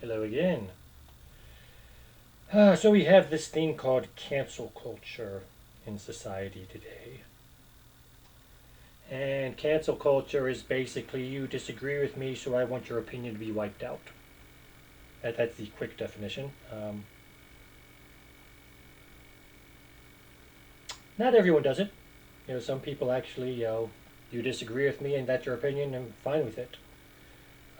Hello again. So we have this thing called cancel culture in society today. And cancel culture is basically you disagree with me, so I want your opinion to be wiped out. That's the quick definition. Not everyone does it. Some people actually, you disagree with me and that's your opinion, I'm fine with it.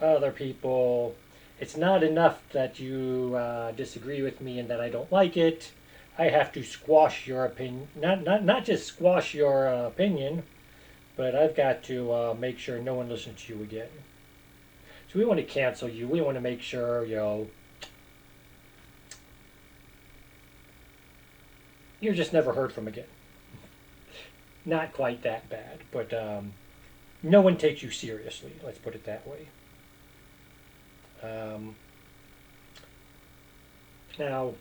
Other people, it's not enough that you disagree with me and that I don't like it. I have to squash your opinion. Not just squash your opinion, but I've got to make sure no one listens to you again. So we want to cancel you. We want to make sure, you're just never heard from again. Not quite that bad, but no one takes you seriously. Let's put it that way. Um, Now,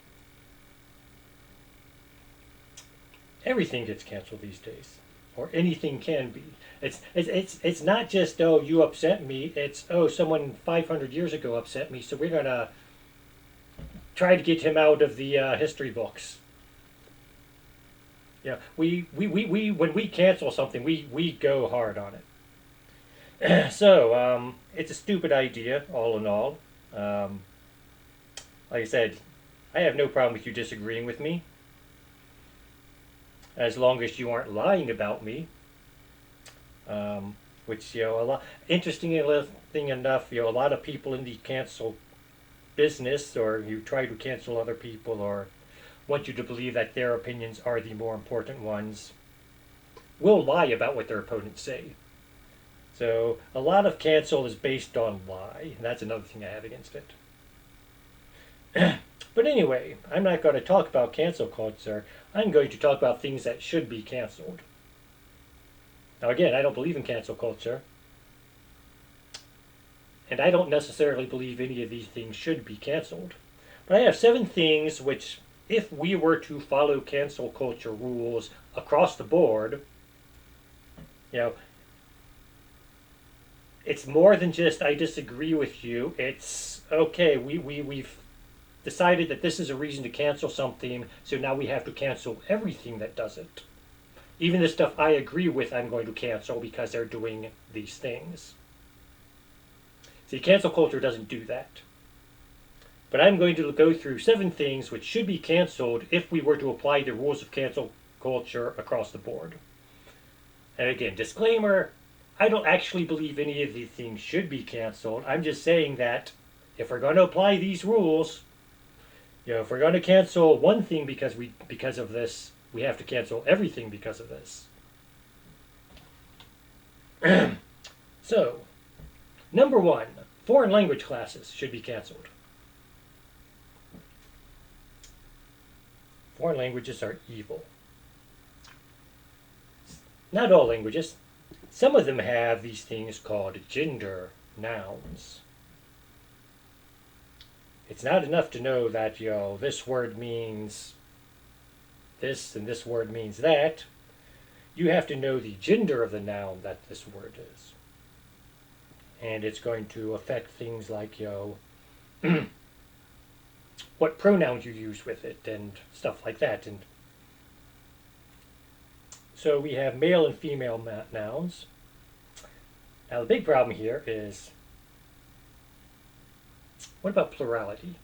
everything gets canceled these days, or anything can be. It's not just, oh, you upset me. It's, oh, someone 500 years ago upset me, so we're gonna try to get him out of the history books. Yeah, we when we cancel something, we go hard on it. So it's a stupid idea, all in all. Um, like I said, I have no problem with you disagreeing with me, as long as you aren't lying about me. Which a lot interesting thing enough, a lot of people in the cancel business, or you try to cancel other people, or want you to believe that their opinions are the more important ones, will lie about what their opponents say. So a lot of cancel is based on lie, and that's another thing I have against it. But anyway, I'm not going to talk about cancel culture. I'm going to talk about things that should be canceled. Now, again, I don't believe in cancel culture, and I don't necessarily believe any of these things should be canceled. But I have 7 things which, if we were to follow cancel culture rules across the board, you know, it's more than just I disagree with you. It's okay, we've decided that this is a reason to cancel something, so now we have to cancel everything that doesn't. Even the stuff I agree with, I'm going to cancel because they're doing these things. See, cancel culture doesn't do that. But I'm going to go through 7 things which should be canceled if we were to apply the rules of cancel culture across the board. And again, disclaimer, I don't actually believe any of these things should be canceled. I'm just saying that if we're going to apply these rules, if we're going to cancel one thing because of this, we have to cancel everything because of this. So, number 1, foreign language classes should be canceled. Foreign languages are evil. Not all languages. Some of them have these things called gender nouns. It's not enough to know that, this word means this and this word means that. You have to know the gender of the noun that this word is. And it's going to affect things like, what pronouns you use with it and stuff like that. And so we have male and female nouns. Now the big problem here is, what about plurality?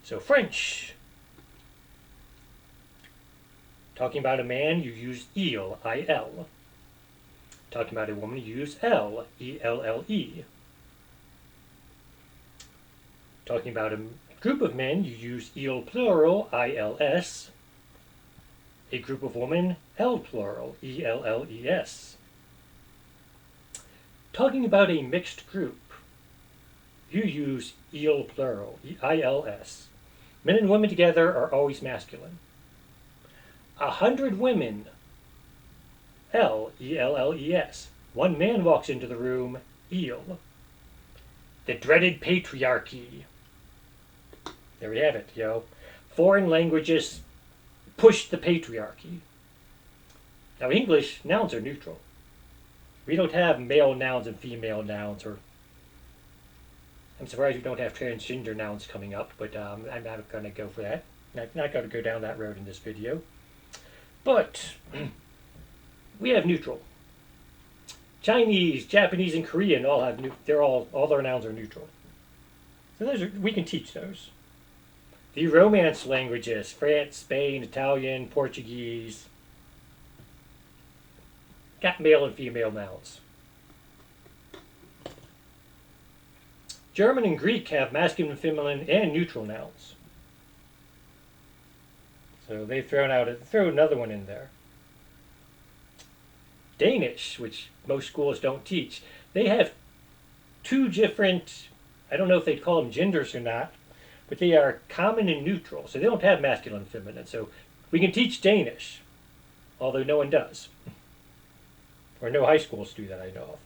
So French. Talking about a man, you use il, I-L. Talking about a woman, you use elle, E-L-L-E. Talking about a group of men, you use il plural, I-L-S. A group of women, elle plural, E-L-L-E-S. Talking about a mixed group, you use il plural, I-L-S. Men and women together are always masculine. 100 women, elle, E-L-L-E-S. One man walks into the room, il. The dreaded patriarchy. There we have it, Foreign languages push the patriarchy. Now, English nouns are neutral. We don't have male nouns and female nouns, I'm surprised we don't have transgender nouns coming up, but I'm not going to go for that. Not going to go down that road in this video. But we have neutral. Chinese, Japanese, and Korean all have all their nouns are neutral. So we can teach those. The Romance languages, France, Spain, Italian, Portuguese, got male and female nouns. German and Greek have masculine, feminine, and neutral nouns. So they've thrown another one in there. Danish, which most schools don't teach, they have two different, I don't know if they'd call them genders or not, but they are common and neutral. So they don't have masculine and feminine. So we can teach Danish, although no one does. Or no high schools do that, I know of.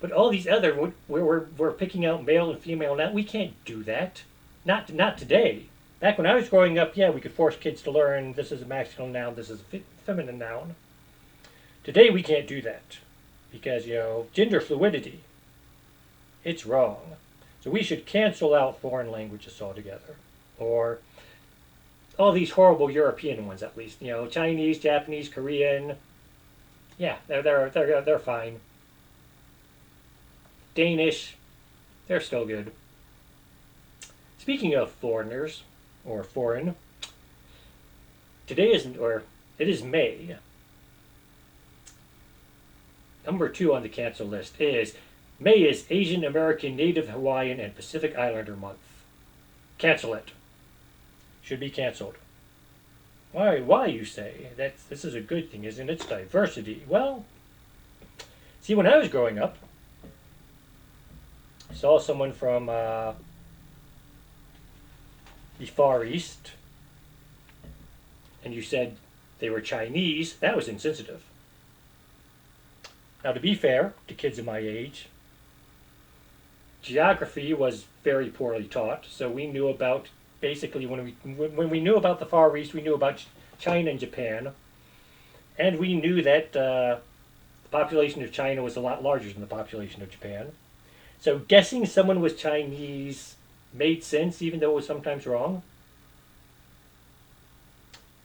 But all these other, we're picking out male and female now. We can't do that. Not today. Back when I was growing up, yeah, we could force kids to learn this is a masculine noun, this is a feminine noun. Today we can't do that because, gender fluidity, it's wrong. So we should cancel out foreign languages altogether. Or all these horrible European ones at least. Chinese, Japanese, Korean. Yeah, they're fine. Danish, they're still good. Speaking of foreigners, or foreign, it is May. Number 2 on the cancel list is May is Asian American, Native Hawaiian, and Pacific Islander Month. Cancel it. Should be canceled. Why, you say? This is a good thing, isn't it? It's diversity. Well, see, when I was growing up, I saw someone from the Far East, and you said they were Chinese. That was insensitive. Now, to be fair to kids of my age, geography was very poorly taught, so we knew about, basically, when we knew about the Far East, we knew about China and Japan, and we knew that the population of China was a lot larger than the population of Japan. So guessing someone was Chinese made sense, even though it was sometimes wrong.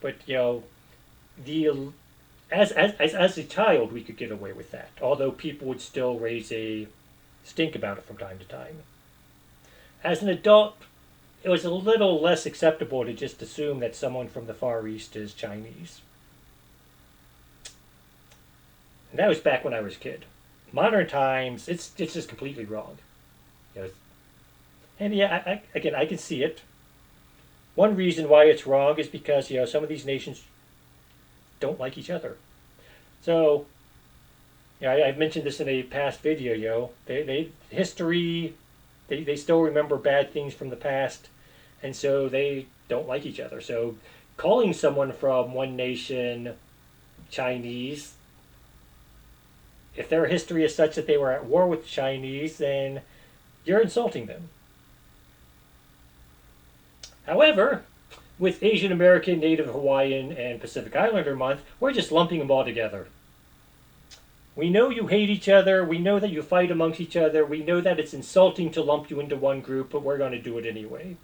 But, as a child, we could get away with that, although people would still raise a stink about it from time to time. As an adult, it was a little less acceptable to just assume that someone from the Far East is Chinese. And that was back when I was a kid. Modern times, it's just completely wrong. And yeah, I can see it. One reason why it's wrong is because some of these nations don't like each other. So, I've mentioned this in a past video. History. They still remember bad things from the past, and so they don't like each other. So, calling someone from one nation Chinese, if their history is such that they were at war with the Chinese, then you're insulting them. However, with Asian American, Native Hawaiian, and Pacific Islander Month, we're just lumping them all together. We know you hate each other. We know that you fight amongst each other. We know that it's insulting to lump you into one group, but we're going to do it anyway.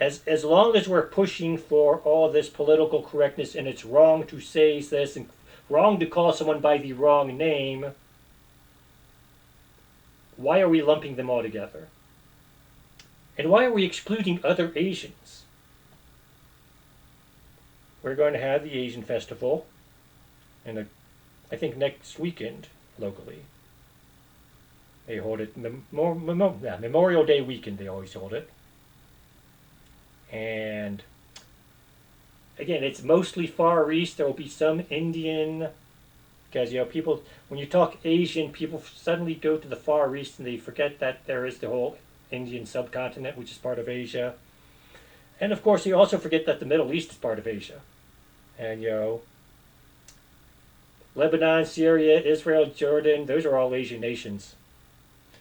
As long as we're pushing for all this political correctness, and it's wrong to say this and wrong to call someone by the wrong name, why are we lumping them all together? And why are we excluding other Asians? We're going to have the Asian Festival, and I think next weekend locally. They hold it Memorial Day weekend. They always hold it, and again, it's mostly Far East. There will be some Indian, because people, when you talk Asian, people suddenly go to the Far East and they forget that there is the whole Indian subcontinent, which is part of Asia. And of course, you also forget that the Middle East is part of Asia. And, Lebanon, Syria, Israel, Jordan, those are all Asian nations.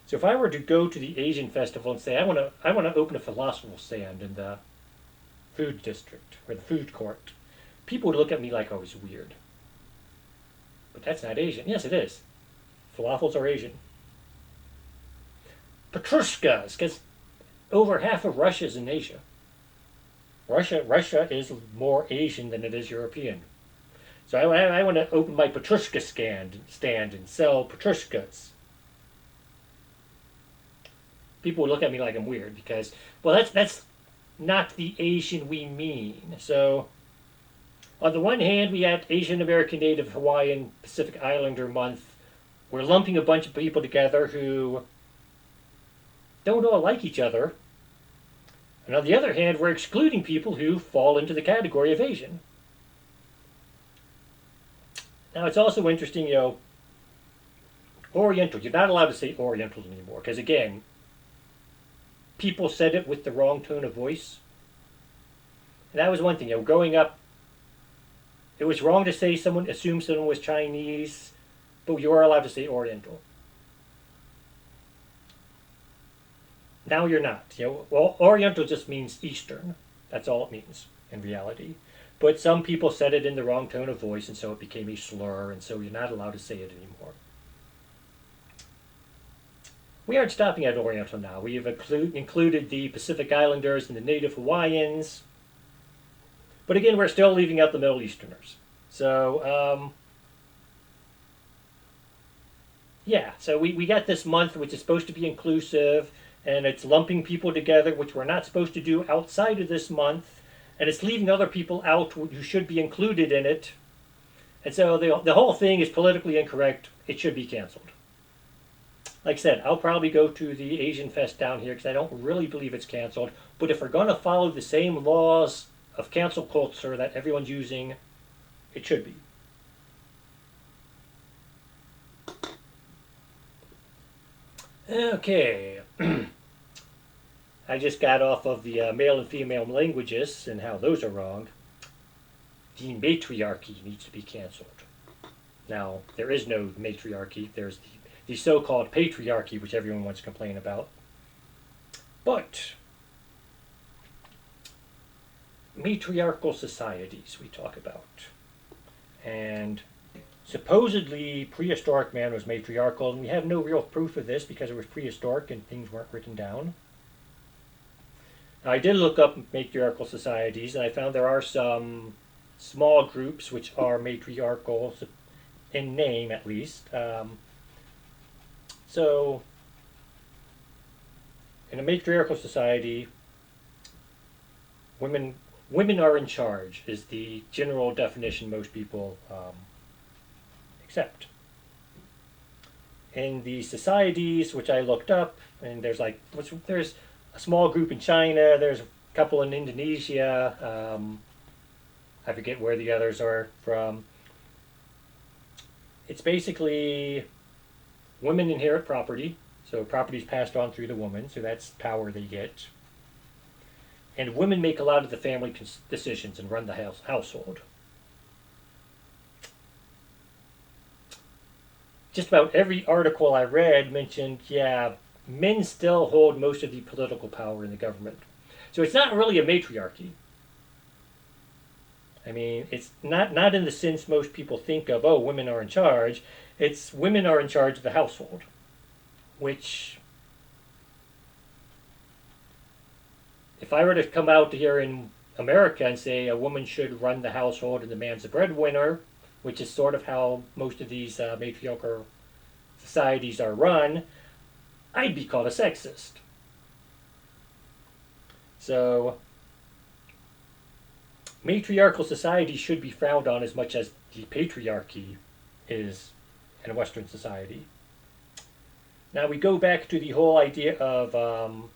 So if I were to go to the Asian festival and say, I want to open a falafel stand in the food district, or the food court, people would look at me like I was weird. But that's not Asian. Yes, it is. Falafels are Asian. Petrushkas, because over half of Russia is in Asia. Russia is more Asian than it is European. So I want to open my Petrushka stand and sell Petrushkas. People would look at me like I'm weird because, well, that's not the Asian we mean. So, on the one hand, we had Asian American, Native Hawaiian, Pacific Islander month. We're lumping a bunch of people together who don't all like each other. And on the other hand, we're excluding people who fall into the category of Asian. Now, it's also interesting, Oriental. You're not allowed to say Oriental anymore because, again, people said it with the wrong tone of voice. And that was one thing. Growing up, it was wrong to assume someone was Chinese, but you are allowed to say Oriental. Now you're not. Well, Oriental just means Eastern. That's all it means in reality. But some people said it in the wrong tone of voice, and so it became a slur, and so you're not allowed to say it anymore. We aren't stopping at Oriental now. We have included the Pacific Islanders and the Native Hawaiians. But again, we're still leaving out the Middle Easterners. So, yeah. So we got this month, which is supposed to be inclusive, and it's lumping people together, which we're not supposed to do outside of this month. And it's leaving other people out who should be included in it. And so the whole thing is politically incorrect. It should be canceled. Like I said, I'll probably go to the Asian Fest down here because I don't really believe it's canceled. But if we're going to follow the same laws of cancel culture that everyone's using, it should be. Okay. I just got off of the male and female languages and how those are wrong. The matriarchy needs to be canceled. Now, there is no matriarchy. There's the so-called patriarchy, which everyone wants to complain about. But matriarchal societies we talk about. And supposedly prehistoric man was matriarchal, and we have no real proof of this because it was prehistoric and things weren't written down. Now, I did look up matriarchal societies, and I found there are some small groups which are matriarchal, in name at least. So, in a matriarchal society, women are in charge is the general definition most people accept. In the societies which I looked up, and there's a small group in China, there's a couple in Indonesia, I forget where the others are from. It's basically women inherit property, so property is passed on through the woman, so that's power they get. And women make a lot of the family decisions and run the household. Just about every article I read mentioned, men still hold most of the political power in the government. So it's not really a matriarchy. I mean, it's not in the sense most people think of, women are in charge. It's women are in charge of the household, which, if I were to come out here in America and say a woman should run the household and the man's the breadwinner, which is sort of how most of these matriarchal societies are run, I'd be called a sexist. So, matriarchal society should be frowned on as much as the patriarchy is in a Western society. Now we go back to the whole idea of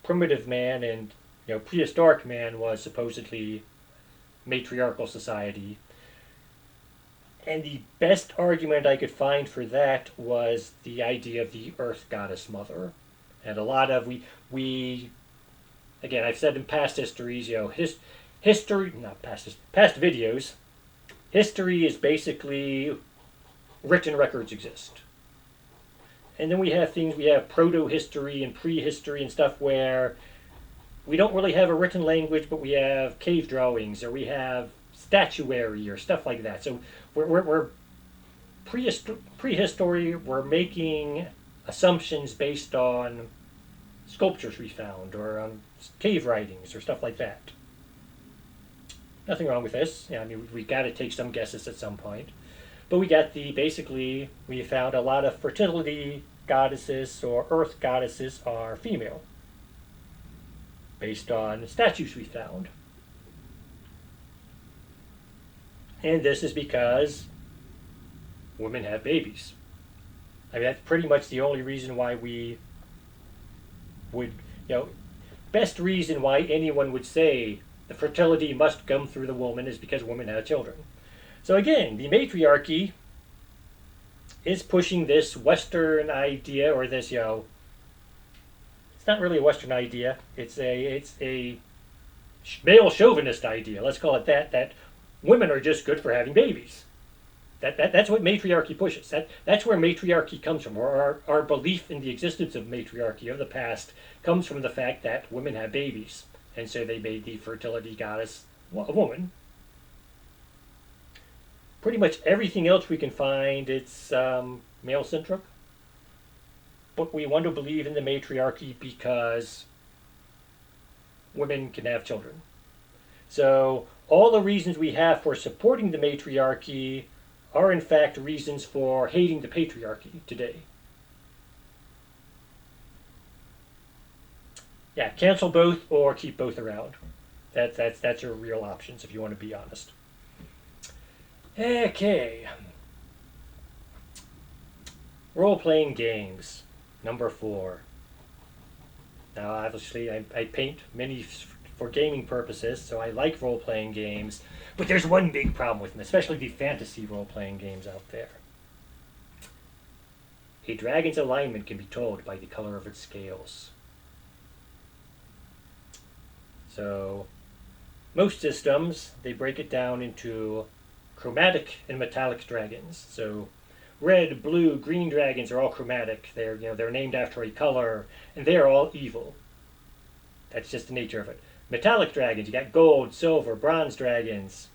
primitive man, and prehistoric man was supposedly matriarchal society. And the best argument I could find for that was the idea of the Earth Goddess Mother. And a lot of we again, I've said in past histories, past videos, history is basically written records exist. And then we have proto-history and prehistory and stuff where we don't really have a written language, but we have cave drawings, or we have statuary, or stuff like that. So we're prehistory, we're making assumptions based on sculptures we found or cave writings or stuff like that. Nothing wrong with this. Yeah, I mean, we got to take some guesses at some point. But we got basically, we found a lot of fertility goddesses or earth goddesses are female based on statues we found. And this is because women have babies. I mean, that's pretty much the only reason why we would, best reason why anyone would say the fertility must come through the woman is because women have children. So again, the matriarchy is pushing this Western idea, or this, it's not really a Western idea. It's a male chauvinist idea. Let's call it that. That women are just good for having babies. That's what matriarchy pushes. That's where matriarchy comes from. Or our belief in the existence of matriarchy of the past comes from the fact that women have babies, and so they made the fertility goddess a woman. Pretty much everything else we can find, it's male-centric. But we want to believe in the matriarchy because women can have children. So all the reasons we have for supporting the matriarchy are in fact reasons for hating the patriarchy today. Yeah, cancel both or keep both around. That's your real options if you want to be honest. Okay. Role-playing games, number 4. Now, obviously, I paint many for gaming purposes, so I like role-playing games. But there's one big problem with them, especially the fantasy role-playing games out there. A dragon's alignment can be told by the color of its scales. So, most systems, they break it down into chromatic and metallic dragons. So red, blue, green dragons are all chromatic. They're named after a color, and they are all evil. That's just the nature of it. Metallic dragons, you got gold, silver, bronze dragons.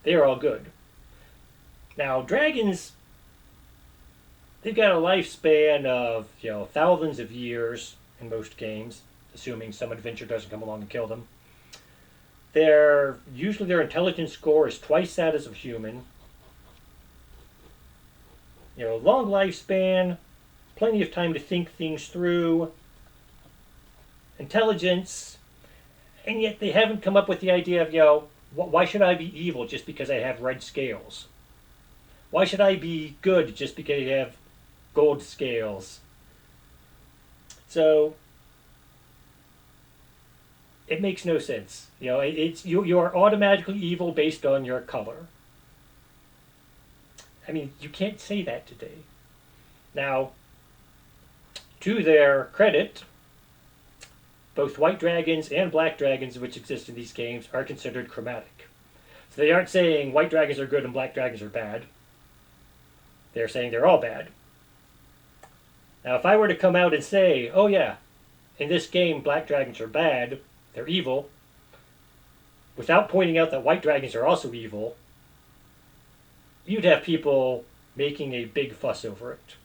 They are all good. Now dragons, they've got a lifespan of thousands of years in most games, assuming some adventure doesn't come along and kill them. Usually their intelligence score is twice that as a human. Long lifespan, plenty of time to think things through, intelligence, and yet they haven't come up with the idea of, why should I be evil just because I have red scales? Why should I be good just because I have gold scales? So it makes no sense. You are automatically evil based on your color. I mean, you can't say that today. Now, to their credit, both white dragons and black dragons which exist in these games are considered chromatic. So they aren't saying white dragons are good and black dragons are bad. They're saying they're all bad. Now, if I were to come out and say, oh yeah, in this game black dragons are bad, they're evil, without pointing out that white dragons are also evil, you'd have people making a big fuss over it.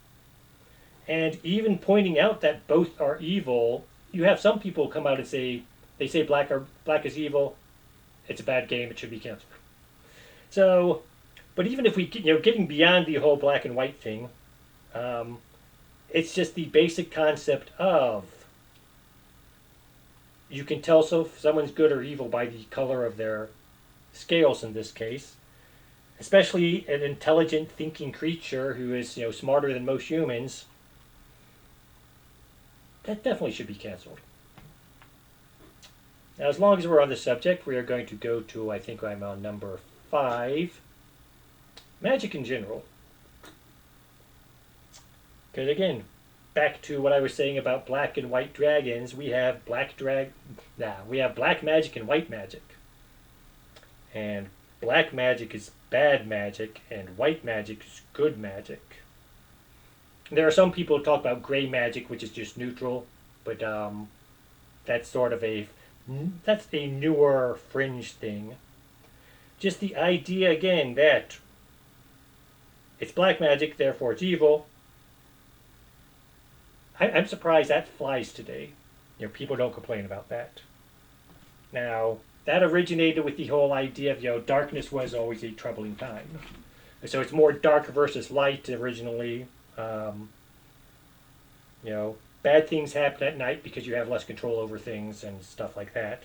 And even pointing out that both are evil, you have some people come out and say, they say black is evil, it's a bad game, it should be canceled. So, but even if we, getting beyond the whole black and white thing, it's just the basic concept of you can tell if someone's good or evil by the color of their scales in this case. Especially an intelligent thinking creature who is smarter than most humans. That definitely should be canceled. Now, as long as we're on the subject, we are going to go to, I think I'm on number 5, magic in general. Because again, back to what I was saying about black and white dragons, we have black magic and white magic. And black magic is bad magic, and white magic is good magic. There are some people who talk about gray magic, which is just neutral, but that's sort of a newer fringe thing. Just the idea, again, that it's black magic, therefore it's evil. I'm surprised that flies today. People don't complain about that. Now, that originated with the whole idea of, darkness was always a troubling time. So it's more dark versus light originally. Um, Bad things happen at night because you have less control over things and stuff like that.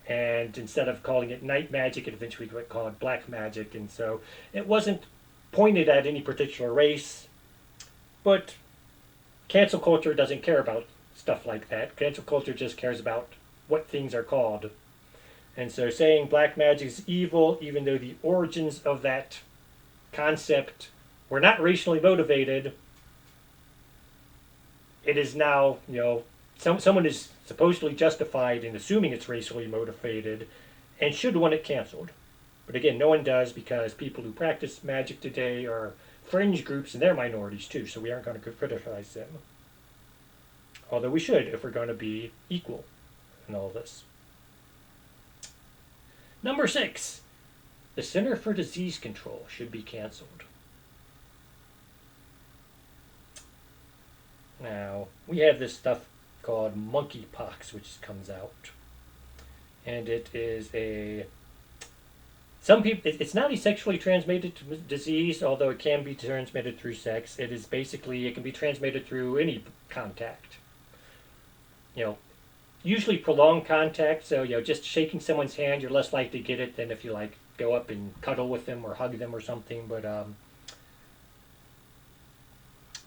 And instead of calling it night magic, it eventually got called black magic. And so it wasn't pointed at any particular race, but cancel culture doesn't care about stuff like that. Cancel culture just cares about what things are called. And so saying black magic is evil, even though the origins of that concept were not racially motivated, it is now, someone is supposedly justified in assuming it's racially motivated and should want it canceled. But again, no one does because people who practice magic today are fringe groups and they're minorities too, so we aren't going to criticize them. Although we should if we're going to be equal in all this. Number 6, the Center for Disease Control should be canceled. Now, we have this stuff called monkeypox, which comes out. And it is it's not a sexually transmitted disease, although it can be transmitted through sex. It can be transmitted through any contact. Usually prolonged contact, so, just shaking someone's hand, you're less likely to get it than if you, go up and cuddle with them or hug them or something. But,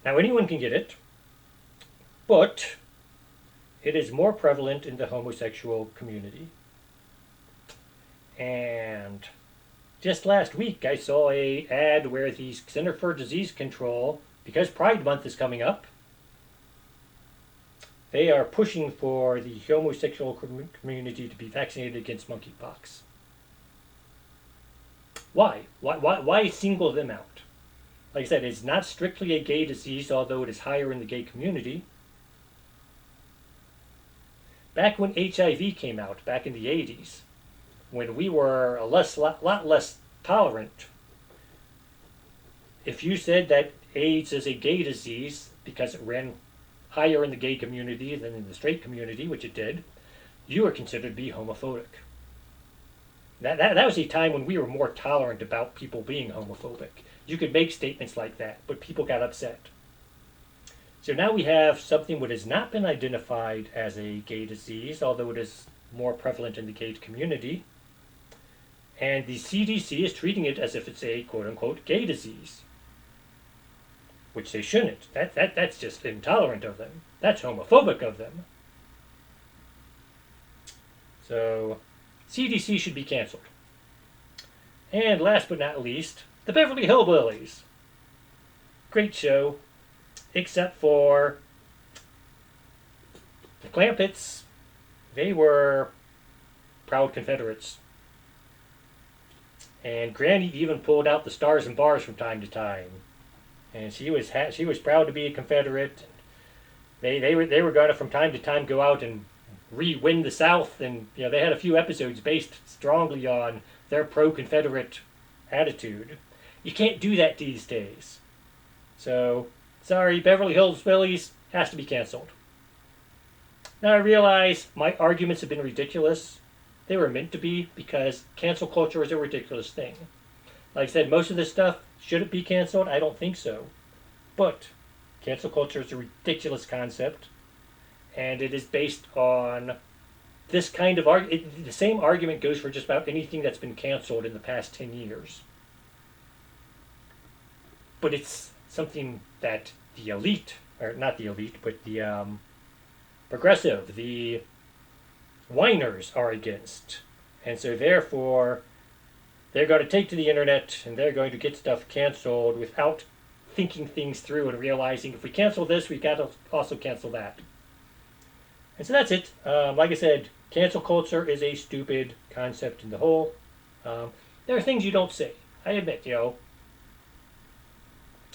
now anyone can get it. But it is more prevalent in the homosexual community. And just last week I saw an ad where the Center for Disease Control, because Pride Month is coming up, they are pushing for the homosexual community to be vaccinated against monkeypox. Why? Why single them out? Like I said, it's not strictly a gay disease, although it is higher in the gay community. Back when HIV came out, back in the 80s, when we were a lot less tolerant, if you said that AIDS is a gay disease because it ran higher in the gay community than in the straight community, which it did, you were considered to be homophobic. That was a time when we were more tolerant about people being homophobic. You could make statements like that, but people got upset. So now we have something that has not been identified as a gay disease, although it is more prevalent in the gay community. And the CDC is treating it as if it's a quote-unquote gay disease, which they shouldn't. That's just intolerant of them. That's homophobic of them. So CDC should be canceled. And last but not least, the Beverly Hillbillies. Great show. Except for the Clampetts, they were proud Confederates. And Granny even pulled out the stars and bars from time to time. And she was proud to be a Confederate. They were going to from time to time go out and re-win the South, and they had a few episodes based strongly on their pro-Confederate attitude. You can't do that these days. So sorry, Beverly Hillbillies has to be canceled. Now I realize my arguments have been ridiculous. They were meant to be because cancel culture is a ridiculous thing. Like I said, most of this stuff, should it be canceled? I don't think so. But cancel culture is a ridiculous concept, and it is based on this kind of argument. The same argument goes for just about anything that's been canceled in the past 10 years. But it's something that the elite, or not the elite, but the progressive, the whiners are against. And so therefore, they're going to take to the internet and they're going to get stuff canceled without thinking things through and realizing if we cancel this, we've got to also cancel that. And so that's it. Like I said, cancel culture is a stupid concept in the whole. There are things you don't say. I admit,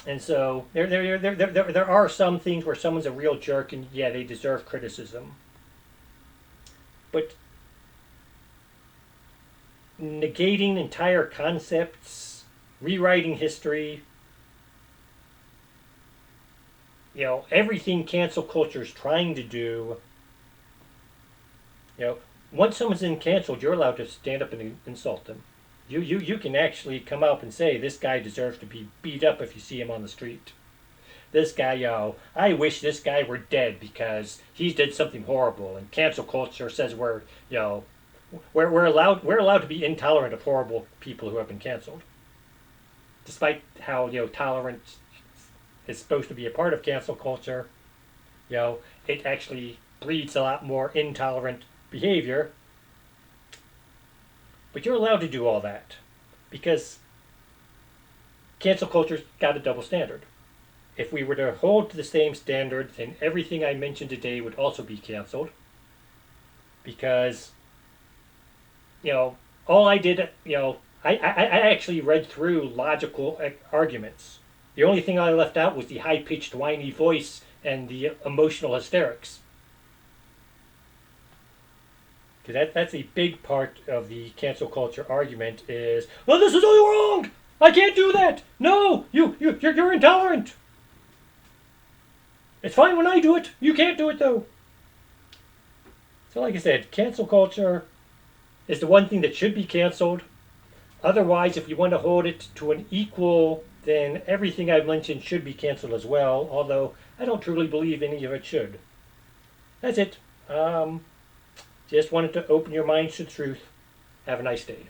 And so there are some things where someone's a real jerk and yeah, they deserve criticism. But negating entire concepts, rewriting history, everything cancel culture is trying to do You know, once someone's been canceled, you're allowed to stand up and insult them. You can actually come up and say, this guy deserves to be beat up if you see him on the street. This guy, I wish this guy were dead because he did something horrible. And cancel culture says we're allowed to be intolerant of horrible people who have been canceled. Despite how tolerance is supposed to be a part of cancel culture, it actually breeds a lot more intolerant behavior. But you're allowed to do all that because cancel culture's got a double standard. If we were to hold to the same standard, then everything I mentioned today would also be canceled. Because, all I did, I actually read through logical arguments. The only thing I left out was the high pitched, whiny voice and the emotional hysterics. Because that's a big part of the cancel culture argument is, well, this is all wrong! I can't do that! No! You're intolerant! It's fine when I do it. You can't do it, though. So like I said, cancel culture is the one thing that should be canceled. Otherwise, if you want to hold it to an equal, then everything I've mentioned should be canceled as well, although I don't truly believe any of it should. That's it. Just wanted to open your minds to the truth. Have a nice day.